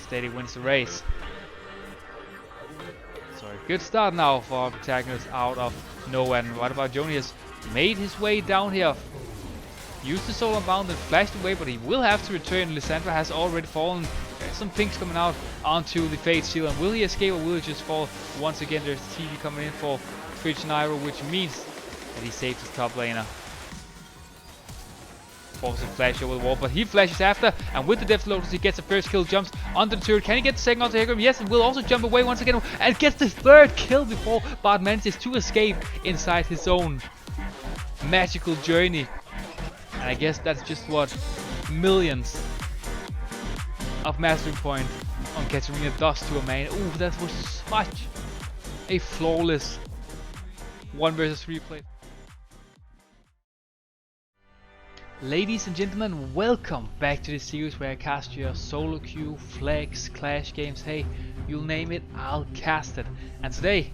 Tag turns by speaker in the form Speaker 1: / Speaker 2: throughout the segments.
Speaker 1: Steady wins the race. So a good start now for our protagonist out of nowhere. And what about Joni has made his way down here. Used the solar bound and flashed away, but he will have to return. Lysandra has already fallen. There's some things coming out onto the Fate Shield. And will he escape or will he just fall? Once again, there's TV coming in for Twitch Nyro, which means that he saved his top laner. Forces a flash over the wall, but he flashes after, and with the Deazevedodk he gets the first kill, jumps onto the turret. Can he get the second onto Hecarim? Yes, and will also jump away once again and gets the third kill before Bart manages to escape inside his own magical journey. And I guess that's just what millions of mastery point on Katarina does to a man. Ooh, that was such a flawless 1 versus 3 play. Ladies and gentlemen, welcome back to this series where I cast your solo queue, flags, clash games, hey, you'll name it, I'll cast it. And today,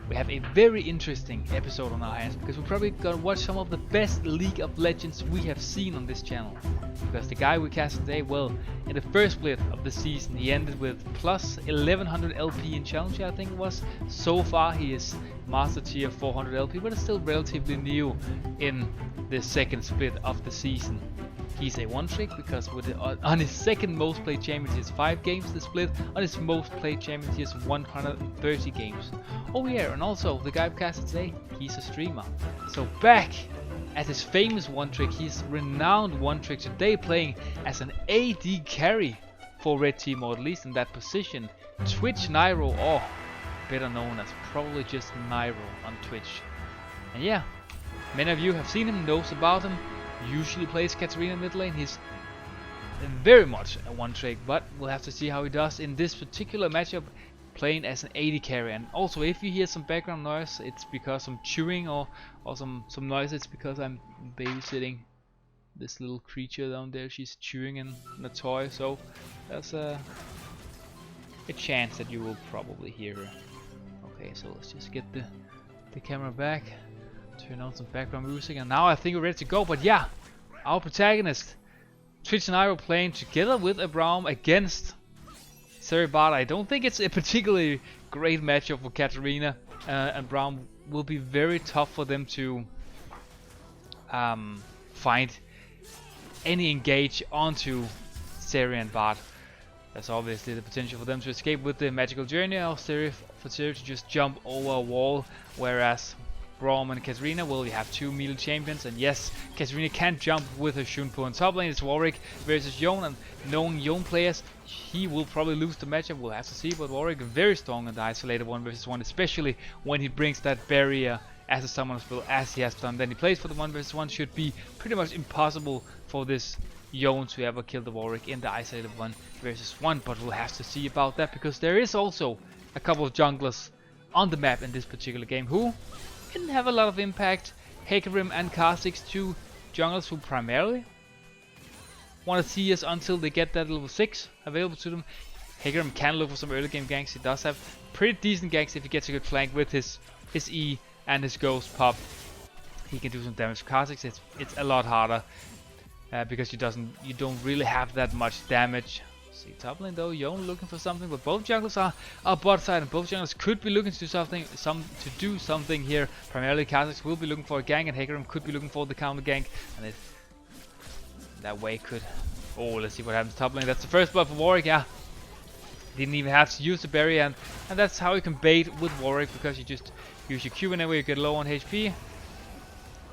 Speaker 1: we have a very interesting episode on our hands because we're probably gonna watch some of the best League of Legends we have seen on this channel. Because the guy we cast today, well, in the first split of the season, he ended with plus 1100 LP in challenge, I think it was. So far, he is master tier 400 LP, but it's still relatively new in the second split of the season. He's a one trick because with on his second most played champion he has 5 games the split, on his most played champion he has 130 games. Oh yeah, and also the guy we casted today, he's a streamer. So back at his famous one trick, he's renowned one trick today playing as an AD carry for Red Team, or at least in that position, Twitch Nyro, or better known as probably just Nyro on Twitch. And yeah, many of you have seen him, knows about him. Usually plays Katarina mid lane. He's very much a one trick, but we'll have to see how he does in this particular matchup playing as an AD carry. And also, if you hear some background noise, it's because I'm chewing, or some noise, it's because I'm babysitting this little creature down there. She's chewing in a toy, so there's a chance that you will probably hear her. Okay, so let's just get the camera back. Turn on some background music, and now I think we're ready to go. But yeah, our protagonist, Twitch and Nyro, playing together with Abraum against Bart. I don't think it's a particularly great matchup for Katarina, and Braum will be very tough for them to find any engage onto Seri and Bart. There's obviously the potential for them to escape with the magical journey, or for Seri to just jump over a wall, whereas Braum and Katarina, well, you have 2 melee champions, and yes, Katarina can jump with her Shunpo on top lane. It's Warwick versus Yone, and knowing Yone players, he will probably lose the matchup. We'll have to see, but Warwick very strong in the isolated 1 versus 1, especially when he brings that barrier as a summoner spell, as he has done. Then he plays for the 1 versus 1. Should be pretty much impossible for this Yone to ever kill the Warwick in the isolated 1 versus 1, but we'll have to see about that, because there is also a couple of junglers on the map in this particular game who didn't have a lot of impact. Hecarim and Kha'Zix, 2 junglers who primarily want to see us until they get that level 6 available to them. Hecarim can look for some early game ganks. He does have pretty decent ganks if he gets a good flank with his E and his ghost pop. He can do some damage. For Kha'Zix, it's a lot harder because you don't really have that much damage. See, top lane though, Yone looking for something, but both junglers are bot side, and both junglers could be looking to do something here. Primarily Kha'Zix will be looking for a gank, and Hecarim could be looking for the counter gank, and it that way could. Oh, let's see what happens top lane. That's the first blood for Warwick. Yeah, didn't even have to use the barrier, and that's how you can bait with Warwick, because you just use your Q whenever you get low on HP.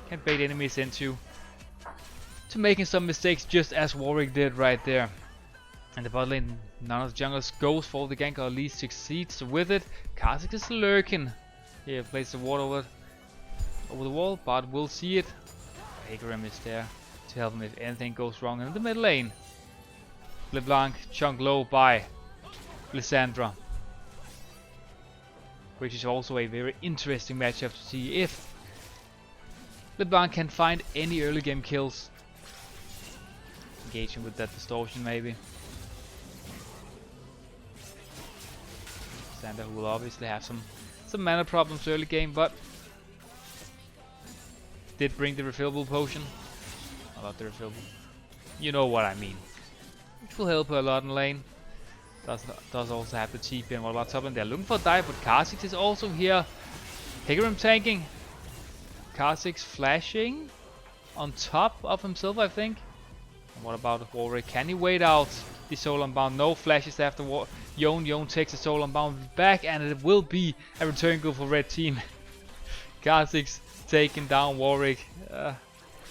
Speaker 1: Can bait enemies into making some mistakes, just as Warwick did right there. And the bot lane, none of the junglers goes for the gank, or at least succeeds with it. Kha'Zix is lurking. Here, plays the ward over the wall. Bart will see it. Hecarim is there to help him if anything goes wrong in the mid lane. LeBlanc chunked low by Lysandra, which is also a very interesting matchup to see if LeBlanc can find any early game kills. Engaging with that distortion maybe. Who will obviously have some mana problems early game, but did bring the refillable potion. About the refillable, you know what I mean. Which will help her a lot in lane. Does also have the TP, and what about top lane? They're looking for a dive, but Kha'Zix is also here. Hecarim tanking. Kha'Zix flashing on top of himself, I think. And what about Warwick? Can he wait out the Soul Unbound? No flashes after Yone takes the Soul Unbound back, and it will be a return goal for red team. Kha'Zix taking down Warwick. I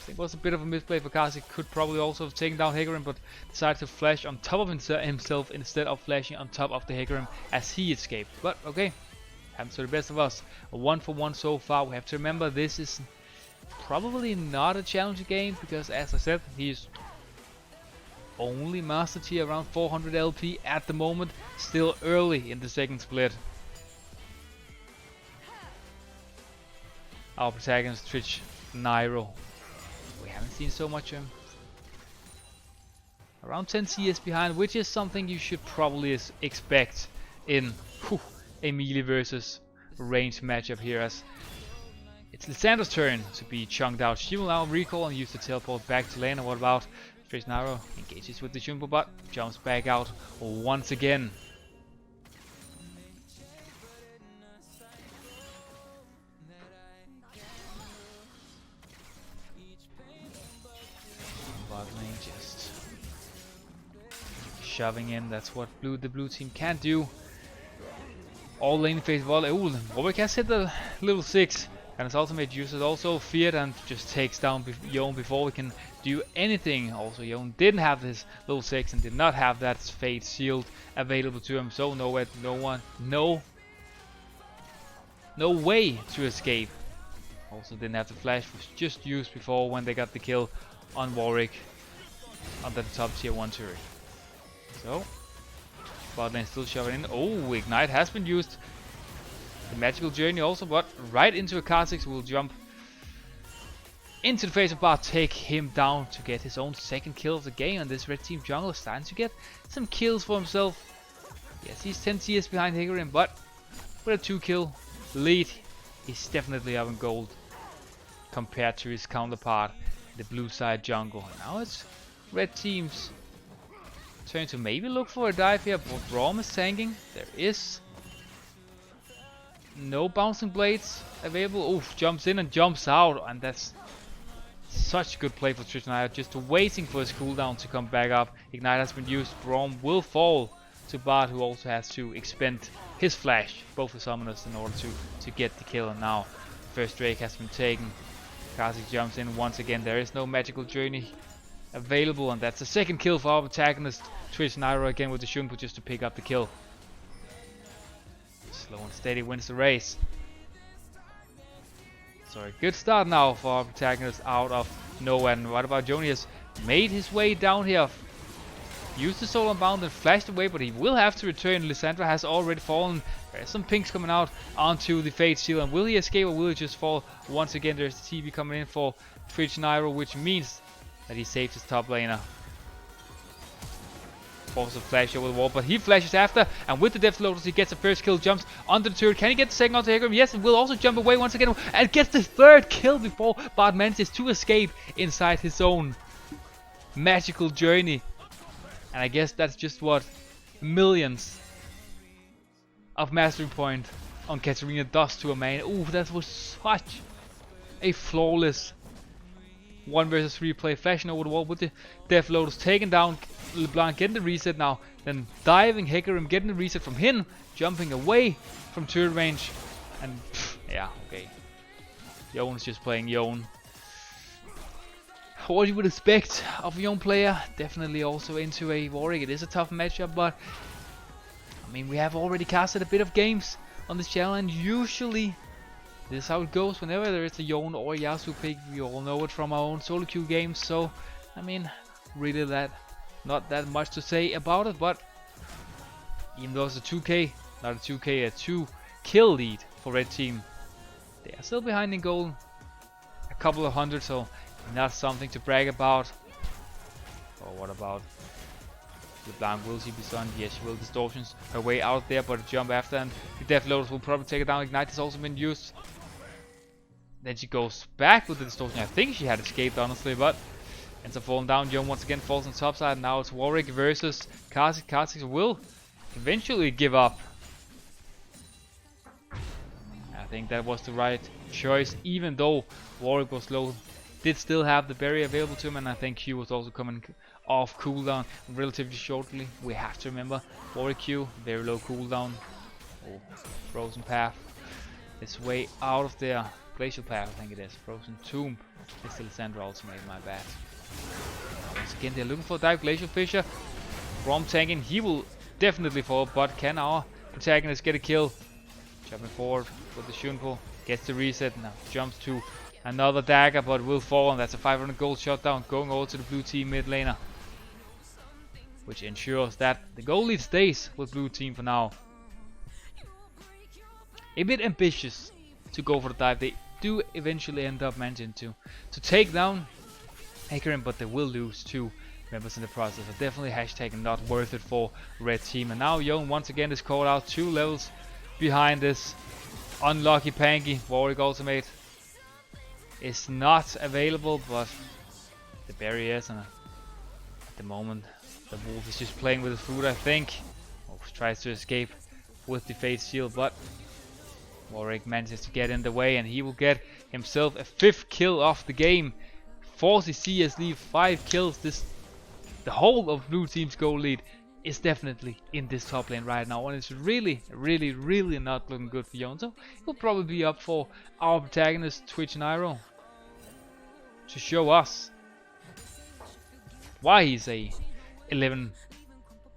Speaker 1: think it was a bit of a misplay for Kha'Zix. Could probably also have taken down Hecarim, but decided to flash on top of himself instead of flashing on top of the Hecarim as he escaped. But okay, happens to the best of us. A 1-for-1 so far. We have to remember this is probably not a challenging game because, as I said, he's only master tier around 400 LP at the moment. Still early in the second split. Our protagonist Twitch Nyro. We haven't seen so much of him. Around 10 CS behind, which is something you should probably expect in a melee versus range matchup here, as it's Lysandra's turn to be chunked out. She will now recall and use the teleport back to lane. And what about Twitch Nyro? Engages with the Jumbo bot, jumps back out once again. Bot lane just shoving in. That's what the blue team can't do. All lane phase volley. Ooh, Warwick has hit the level 6. And his ultimate uses also feared and just takes down Yone before we can do anything. Also, Yone didn't have his level 6 and did not have that Fate Shield available to him. So no way to escape. Also didn't have the flash, was just used before when they got the kill on Warwick under the top tier 1 turret. So bot lane still shoving in. Oh, Ignite has been used. The magical journey also, but right into a Kha'Zix will jump into the face of bot, take him down to get his own second kill of the game. And this red team jungle is starting to get some kills for himself. Yes, he's 10 CS behind Hecarim, but with a 2-kill lead, he's definitely up in gold compared to his counterpart, the blue side jungle. And now it's red team's turn to maybe look for a dive here, but Braum is tanking. There is no bouncing blades available. Oof, jumps in and jumps out, and that's such good play for Twitch Nyro, just waiting for his cooldown to come back up. Ignite has been used. Braum will fall to bot, who also has to expend his flash, both the summoners, in order to get the kill. And now first Drake has been taken. Kha'Zix jumps in once again. There is no magical journey available, and that's the second kill for our protagonist Twitch Nyro, again with the Shumpu just to pick up the kill. Slow and steady wins the race. So a good start now for our protagonist out of nowhere. And what about Joni? Has made his way down here, used the Soul Unbound and flashed away, but he will have to return. Lysandra has already fallen. There's some pinks coming out onto the Fate Shield, and will he escape or will he just fall once again? There's the TP coming in for Twitch Nyro, which means that he saves his top laner. Forces a flash over the wall, but he flashes after, and with the Deazevedodk he gets the first kill, jumps under the turret. Can he get the second onto Hecarim? Yes, and will also jump away once again and gets the third kill before Bart manages to escape inside his own magical journey. And I guess that's just what millions of mastery point on Katarina does to a man. Ooh, that was such a flawless 1 versus 3 play, flashing over the wall with the Deazevedodk, taking down LeBlanc, getting the reset now, then diving Hecarim, getting the reset from him, jumping away from turret range, and yeah, okay. Yone's just playing Yone. What you would expect of a Yone player, definitely also into a Warwick. It is a tough matchup, but I mean, we have already casted a bit of games on this channel, and usually this is how it goes whenever there is a Yone or Yasuo pick. We all know it from our own solo queue games, so I mean, really not that much to say about it. But even though it's a 2k, not a 2k, a 2-kill lead for red team, they are still behind in gold, a couple of hundred, so not something to brag about. Or what about LeBlanc? Will she be stunned? Yes, she will. Distortions her way out there, but a jump after, and the Deazevedodk will probably take it down. Ignite has also been used. Then she goes back with the distortion. I think she had escaped, honestly, but ends up falling down. Yone once again falls on top side. Now it's Warwick versus Kha'Zix. Kha'Zix will eventually give up. I think that was the right choice, even though Warwick was low. Did still have the berry available to him, and I think Q was also coming off cooldown relatively shortly. We have to remember Warwick Q, very low cooldown. Oh, frozen path. It's way out of there. Glacial path, I think it is. Frozen tomb. It's the Lysandra ultimate, my bad. Once again, they're looking for a dive. Glacial Fissure. From tanking, he will definitely fall, but can our protagonist get a kill? Jumping forward with the Shunpo. Gets the reset, now jumps to another dagger, but will fall, and that's a 500 gold shutdown going over to the blue team mid laner. Which ensures that the gold lead stays with blue team for now. A bit ambitious to go for the dive. They do eventually end up managing to take down Hecarim, but they will lose 2 members in the process. So definitely hashtag not worth it for red team. And now Yone once again is called out 2 levels behind this. Unlucky Panky. Warwick ultimate is not available, but the berry is, and at the moment the wolf is just playing with his food, I think. Tries to escape with the Fate Shield, but Warwick manages to get in the way, and he will get himself a 5th kill off the game. 40 CS lead, 5 kills. The whole of blue team's goal lead is definitely in this top lane right now, and it's really not looking good for Yone. So he'll probably be up for our protagonist Twitch Nyro to show us why he's a 11,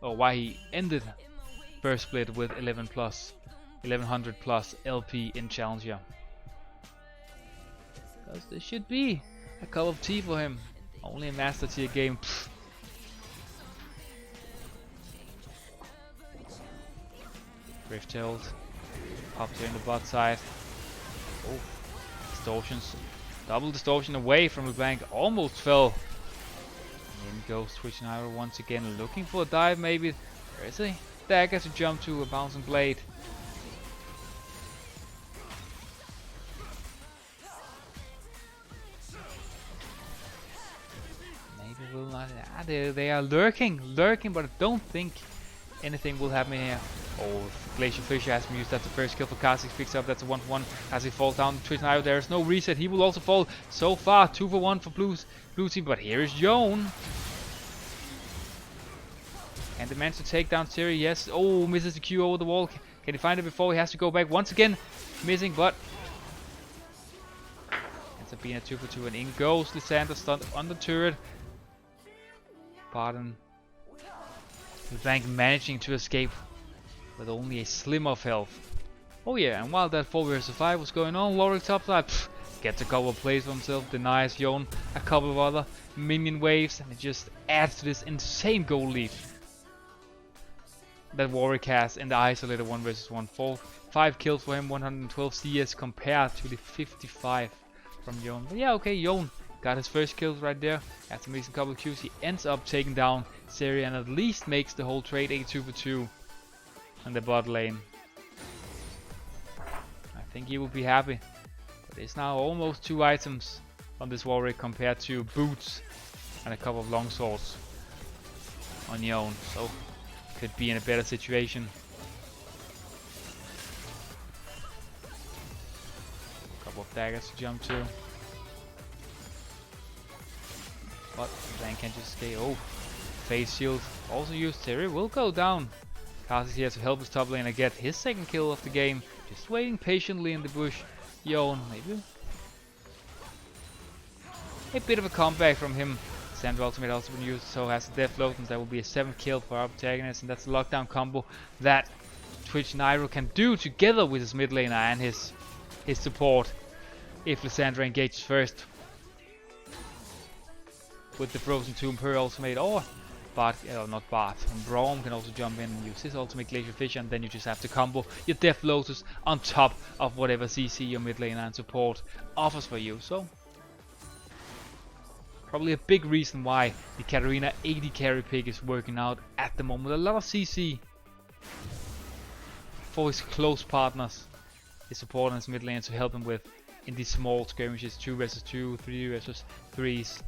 Speaker 1: or why he ended first split with 1100 plus LP in Challenger. Because there should be a cup of tea for him. Only a master tier game. Pfft. Rifthold popped here in the bot side. Oh, distortions. Double distortion away from the bank. Almost fell. In goes Twitch Nyro once again, looking for a dive maybe. There is a dagger to jump to, a bouncing blade. Maybe will not. They are lurking, but I don't think anything will happen here. Oh, Glacial Fissure has been used. That's the first kill for Kha'Zix. Picks up. That's a 1-for-1 as he falls down. Twitch Nyro, there is no reset. He will also fall. So far, 2-for-1 for blue team. But here is Yone. And the man to take down Siri. Yes. Oh, misses the Q over the wall. Can he find it before he has to go back once again? Missing, but ends up being a 2-for-2. And in goes Lysandra, stunned on the turret. Pardon. The bank managing to escape with only a slim of health. Oh yeah, and while that 4 vs 5 was going on, Warwick topside gets a couple of plays for himself, denies Yone a couple of other minion waves, and it just adds to this insane goal lead that Warwick has in the isolated 1 vs 1. 5 kills for him, 112 CS compared to the 55 from Yone. But yeah, okay, Yone got his first kills right there. After missing a couple of Qs, he ends up taking down Siri and at least makes the whole trade a 2-for-2 in the bot lane. I think he will be happy. But it's now almost 2 items on this Warwick compared to boots and a couple of long swords on Yone. So could be in a better situation. A couple of daggers to jump to. But Blank can just stay. Oh, Phase Shield also used. Terry will go down. Kha'Zix here to help his top laner get his 2nd kill of the game. Just waiting patiently in the bush. Yone, maybe a bit of a comeback from him. Sand ultimate also been used, so has the Death Load, and that will be a 7th kill for our protagonist, and that's the lockdown combo that Twitch Nyro can do together with his mid laner and his support if Lysandra engages first with the Frozen Tomb per ultimate, or Bart, not Bart, and Braum can also jump in and use his ultimate Glacial Fissure, and then you just have to combo your Death Lotus on top of whatever CC your mid laner and support offers for you. So probably a big reason why the Katarina 80 carry pick is working out at the moment. A lot of CC for his close partners, his support and his mid lane to help him with in these small skirmishes, 2 vs 2, 3 vs 3s.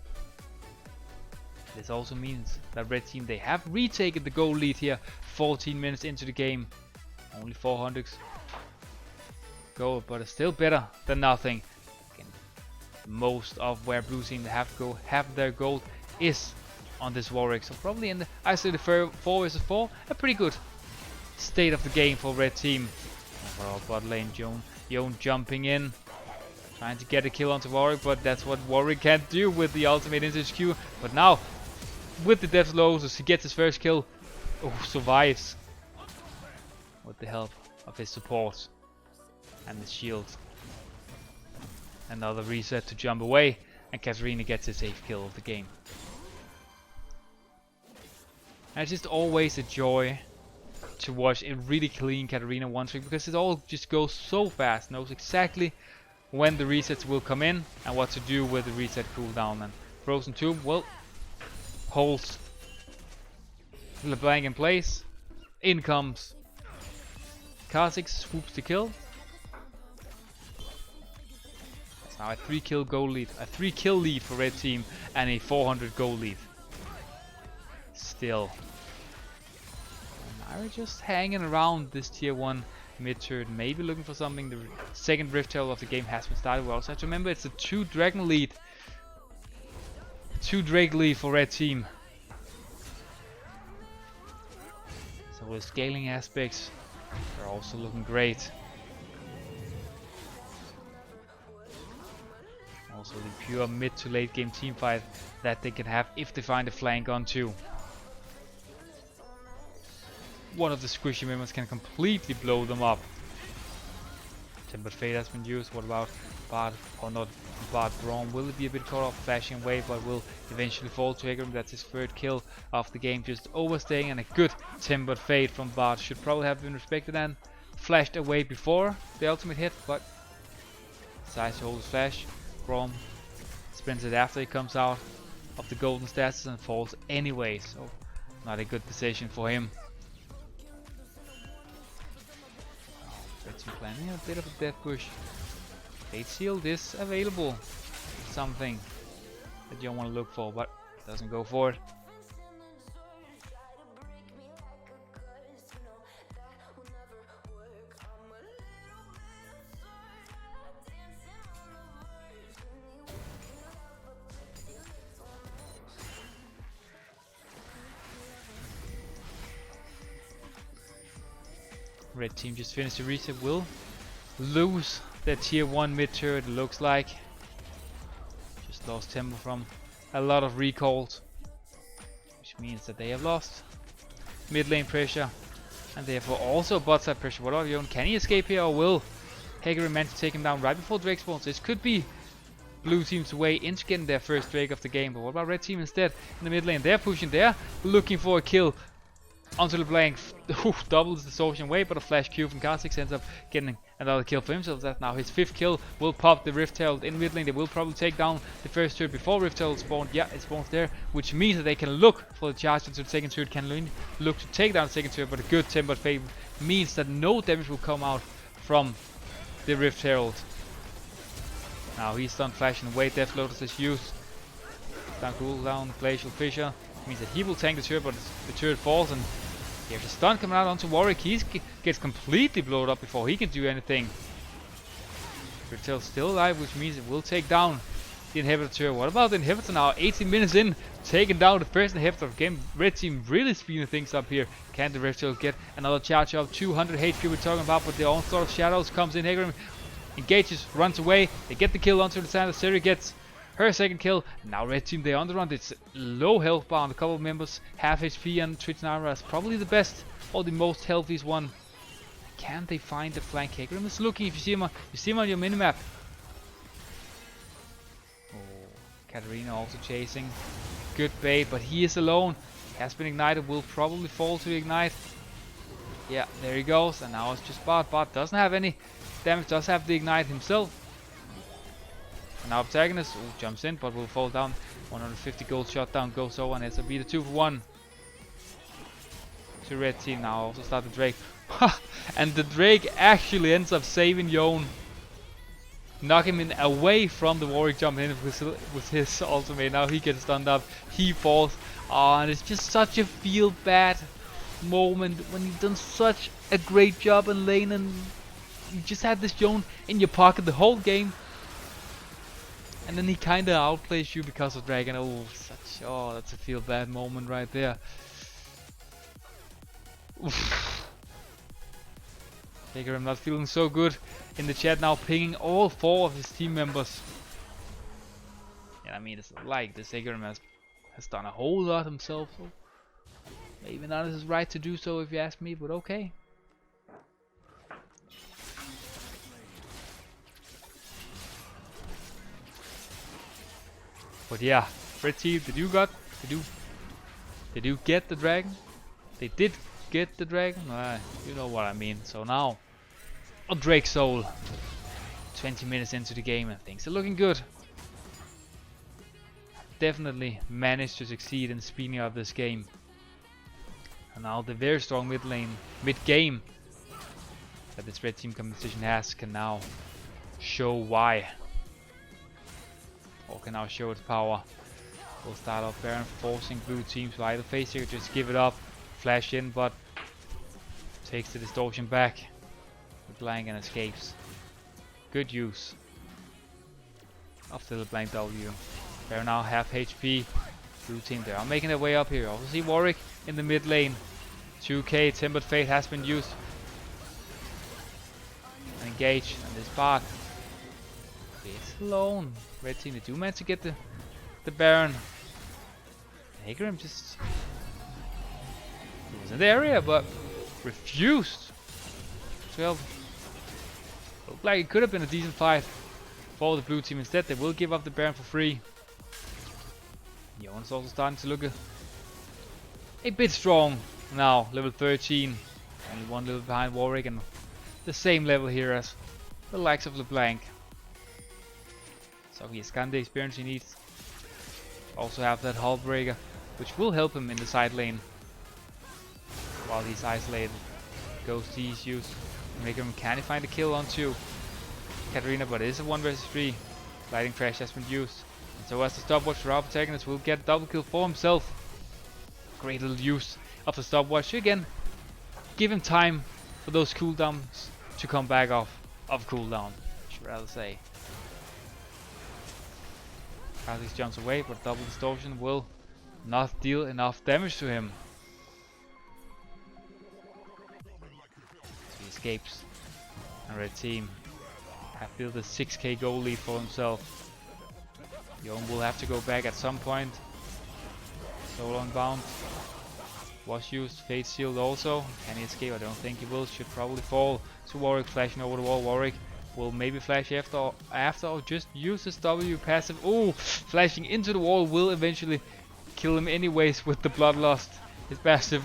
Speaker 1: This also means that red team, they have retaken the goal lead here 14 minutes into the game. Only 400 goal, but it's still better than nothing. Again, most of where blue team have their goal is on this Warwick, so probably in the isolated 4 vs 4, a pretty good state of the game for red team. Overall bot lane, Yone jumping in, trying to get a kill onto Warwick, but that's what Warwick can't do with the ultimate into his Q. But now, with the death lotus, he gets his first kill. Oh, survives with the help of his support and the shield. Another reset to jump away, and Katarina gets a safe kill of the game. And it's just always a joy to watch a really clean Katarina one trick, because it all just goes so fast, knows exactly when the resets will come in and what to do with the reset cooldown. And Frozen Tomb, well, holds LeBlanc in place. In comes Kha'Zix, swoops the kill. It's now a 3-kill goal lead, a 3-kill lead for red team, and a 400 goal lead. Still, Nyro just hanging around this tier 1 mid-turn, maybe looking for something. The second Rift Herald of the game has been started. We also have to remember it's a 2 Dragon lead, 2 Drake lead for red team. So the scaling aspects are also looking great. Also the pure mid to late game team fight that they can have if they find a flank on 2. One of the squishy members can completely blow them up. Tempered Fate has been used. What about Bard, or not Bard Braum? Will it be a bit caught off flashing away, but will eventually fall to Hecarim? That's his 3rd kill of the game, just overstaying, and a good Tempered Fate from Bard. Should probably have been respected and flashed away before the ultimate hit, but decides to hold his flash. Braum spends it after he comes out of the golden status and falls anyway, so not a good decision for him. Planning a bit of a death push. Fate Shield is available. Something that you don't want to look for, but doesn't go for it. Red team just finished the reset, will lose their tier 1 mid turret, it looks like. Just lost tempo from a lot of recalls, which means that they have lost mid lane pressure and therefore also bot side pressure. What about Yone? Can he escape here, or will Hecarim manage to take him down right before Drake spawns? This could be blue team's way into getting their first Drake of the game, but what about red team instead? In the mid lane, they're pushing, they're looking for a kill onto LeBlanc. Doubles the Sorcery away, but a flash Q from Kha'Zix ends up getting another kill for himself. That's now his 5th kill. Will pop the Rift Herald in mid lane. They will probably take down the first turret before Rift Herald spawned. Yeah, it spawns there, which means that they can look for the charge into the second turret. Can look to take down the second turret, but a good Tempered Fate means that no damage will come out from the Rift Herald. Now he's done flashing away. Death Lotus is used. Down cooldown, Glacial Fissure means that he will tank the turret, but the turret falls, and there's a stun coming out onto Warwick. He gets completely blown up before he can do anything. Rift Herald still alive, which means it will take down the inhibitor turret. What about the inhibitor now? 18 minutes in, taking down the first inhibitor of the game. Red team really speeding things up here. Can the Rift Herald get another charge up? 200 HP we're talking about, but the onslaught of shadows comes in. Hecarim engages, runs away. They get the kill onto the sand. Siri gets her 2nd kill. Now red team, they're on the run. It's low health bar on a couple of members, half HP, and Twitch Nyro is probably the best or the most healthiest one. Can they find the flank? Hecarim is looking. If you see him on your minimap. Oh, Katarina also chasing. Good bait, but he is alone. Has been ignited, will probably fall to ignite. Yeah, there he goes, and now it's just Bart. Bart doesn't have any damage, does have the ignite himself. And now Protagonist jumps in, but will fall down. 150 gold shot down goes over, and it's a be the 2 for 1 to red team. Now also start the Drake. And the Drake actually ends up saving Yone. knock him in away from the Warwick jumping in with his ultimate. Now he gets stunned up, he falls. And it's just such a feel bad moment when you've done such a great job in lane and you just had this Joan in your pocket the whole game. And then he kinda outplays you because of Dragon. Oh, that's a feel bad moment right there. Oof. I'm not feeling so good in the chat now, pinging all 4 of his team members. And I mean, it's like the Segerim has done a whole lot himself, so maybe not his right to do so if you ask me, but okay. But yeah, red team, did you get the dragon? They did get the dragon? You know what I mean. So now, a Drake Soul. 20 minutes into the game and things are looking good. Definitely managed to succeed in speeding up this game. And now the very strong mid game that this red team competition has can now show why. Or can now show its power. We'll start off Baron, forcing blue team to either face here, just give it up, flash in, but takes the distortion back. The blank and escapes. Good use of the blank W. Baron now half HP. Blue team there are making their way up here. Also see Warwick in the mid lane. 2k Tempered Fate has been used. Engage and this bot is alone. Red team, they do manage to get the Baron. Hagerim just was in the area but refused to help. Looked like it could have been a decent fight for the blue team. Instead they will give up the Baron for free. Johan's also starting to look a bit strong now, level 13. Only one level behind Warwick and the same level here as the likes of LeBlanc. So he has gotten the experience he needs. Also have that hull breaker, which will help him in the side lane while he's isolated. Ghost is used. Can he find a kill onto Katarina, but it is a 1 vs 3. Lighting Crash has been used. And so as the stopwatch for our protagonist will get a double kill for himself. Great little use of the stopwatch. Again, give him time for those cooldowns to come back off of cooldown, I should rather say. Kha'Zix jumps away, but double distortion will not deal enough damage to him. So he escapes. And red team have built a 6k goal lead for himself. Yon will have to go back at some point. Soul Unbound was used. Fate Shield also. Can he escape? I don't think he will. Should probably fall to Warwick, flashing over the wall. Warwick will maybe flash after or just use his W passive. Oh, flashing into the wall will eventually kill him anyways with the bloodlust. His passive.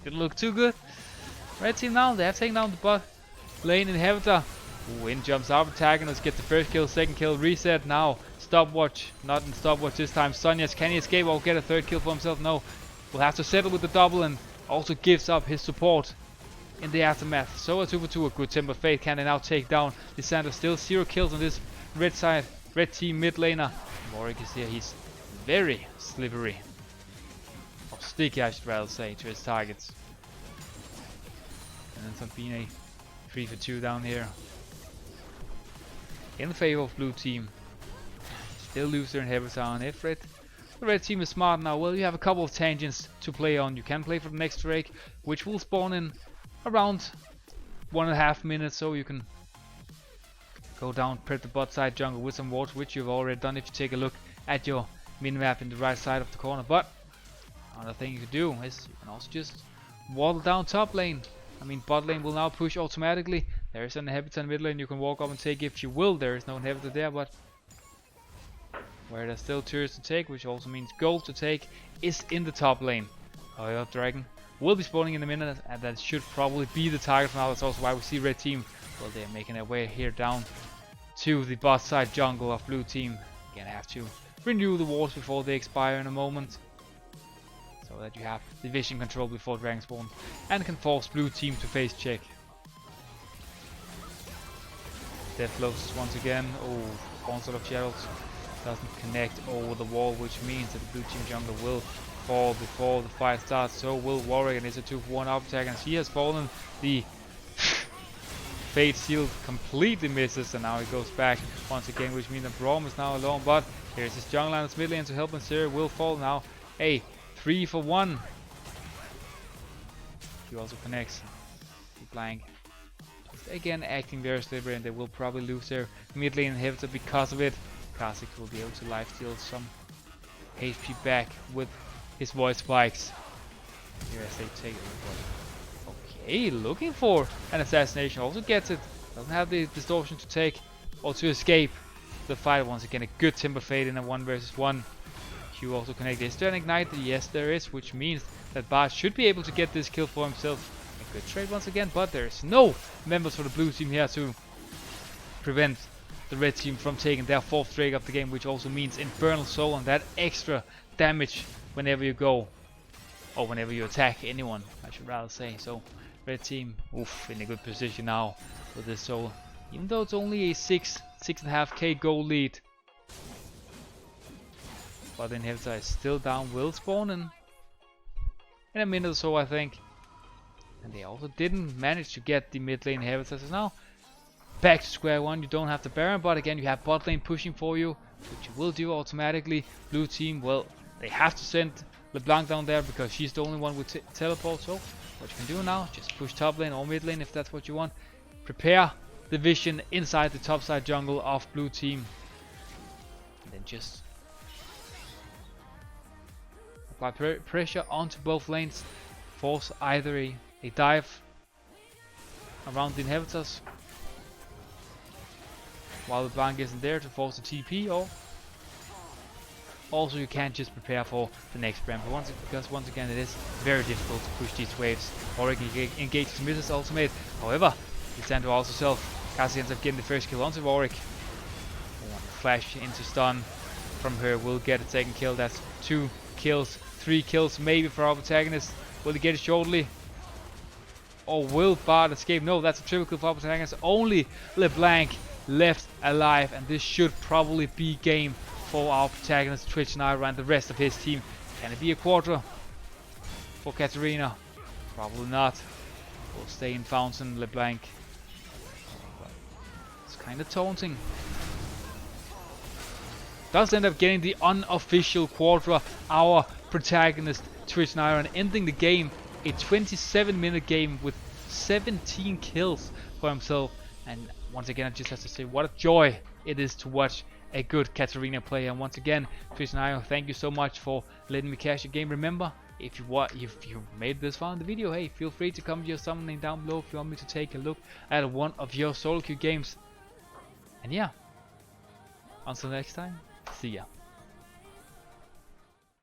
Speaker 1: Didn't look too good. Red team now, they have taken down the bot lane inhibitor. Ooh, in jumps out attacking. Let's get the first kill, second kill, reset now. Stopwatch, not in stopwatch this time. Sonya's, can he escape or get a third kill for himself? No. Will have to settle with the double and also gives up his support in the aftermath. So a 2-for-2, a good Tempered Fate. Can they now take down Lysandra? Still 0 kills on this red side. Red team mid laner. Warwick is here. He's very slippery. Or sticky, I should rather say, to his targets. And then Sabine 3-for-2 down here. In favor of blue team. Still lose their inhibitor on if the red team is smart now. Well, you have a couple of tangents to play on. You can play for the next Drake, which will spawn in around 1.5 minutes, so you can go down, prep the bot side jungle with some wards, which you've already done if you take a look at your minimap in the right side of the corner. But another thing you can do is you can also just waddle down top lane. I mean, bot lane will now push automatically. There is an inhibitor in mid lane you can walk up and take if you will. There is no inhibitor there, but where there's still turrets to take, which also means gold to take, is in the top lane. However, Dragon will be spawning in a minute, and that should probably be the target for now. That's also why we see red team, well, they're making their way here down to the bot side jungle of blue team. Again, I have to renew the walls before they expire in a moment, so that you have the vision control before Dragon spawn and can force blue team to face check. Death flows once again. Oh, Onslaught of Shadows doesn't connect over the wall, which means that the blue team jungle will fall before the fight starts. So will Warwick, and it's a 2-for-1 up attack, and he has fallen. The Fate Shield completely misses, and now he goes back once again, which means that Braum is now alone. But here's his jungle and his mid lane to help, and Syria will fall now. Hey, 3-for-1. He also connects. Blank. Again, acting very slippery, and they will probably lose their mid lane inhibitor because of it. Kha'Zix will be able to lifesteal some HP back with his voice spikes. Here as they take it. Okay, looking for an assassination. Also gets it. Doesn't have the distortion to take or to escape the fight. Once again, a good Timber Fade in a 1 versus 1. Q also connected. Is there an ignite? Yes, there is, which means that Bart should be able to get this kill for himself. A good trade once again, but there's no members for the blue team here to prevent the red team from taking their 4th drake of the game, which also means Infernal Soul and that extra damage whenever you go, or whenever you attack anyone, I should rather say. So red team, oof, in a good position now with this soul, even though it's only a 6.5k gold lead. But the inhibitor is still down, will spawn in a minute or so, I think. And they also didn't manage to get the mid lane inhibitors. So now back to square one. You don't have the Baron, but again you have bot lane pushing for you, which you will do automatically. Blue team, well, they have to send LeBlanc down there because she's the only one with teleport. So what you can do now, just push top lane or mid lane if that's what you want. Prepare the vision inside the top side jungle of blue team, and then just apply pressure onto both lanes. Force either a dive around the inhibitors while the Blanc isn't there to force a TP, or also you can just prepare for the next ramp. Because once again it is very difficult to push these waves. Warwick engages misses ultimate. However, Lisandro also self. Kha'Zix ends up getting the first kill onto Warwick. Flash into stun from her will get a second kill. That's 2 kills, 3 kills maybe for our protagonist. Will he get it shortly? Or will Bard escape? No, that's a triple kill for our protagonist. Only LeBlanc left alive, and this should probably be game for our protagonist Twitch Nyro and the rest of his team. Can it be a quarter for Katarina? Probably not. Will stay in Fountain. LeBlanc, it's kind of taunting. Does end up getting the unofficial quarter. Our protagonist Twitch Nyro, and ending the game, a 27-minute game with 17 kills for himself. And once again, I just have to say what a joy it is to watch a good Katarina play. And once again, Twitch Nyro, thank you so much for letting me cash the game. Remember, if you made this far in the video, hey, feel free to comment your summoning down below if you want me to take a look at one of your solo queue games. And yeah, until next time, see ya.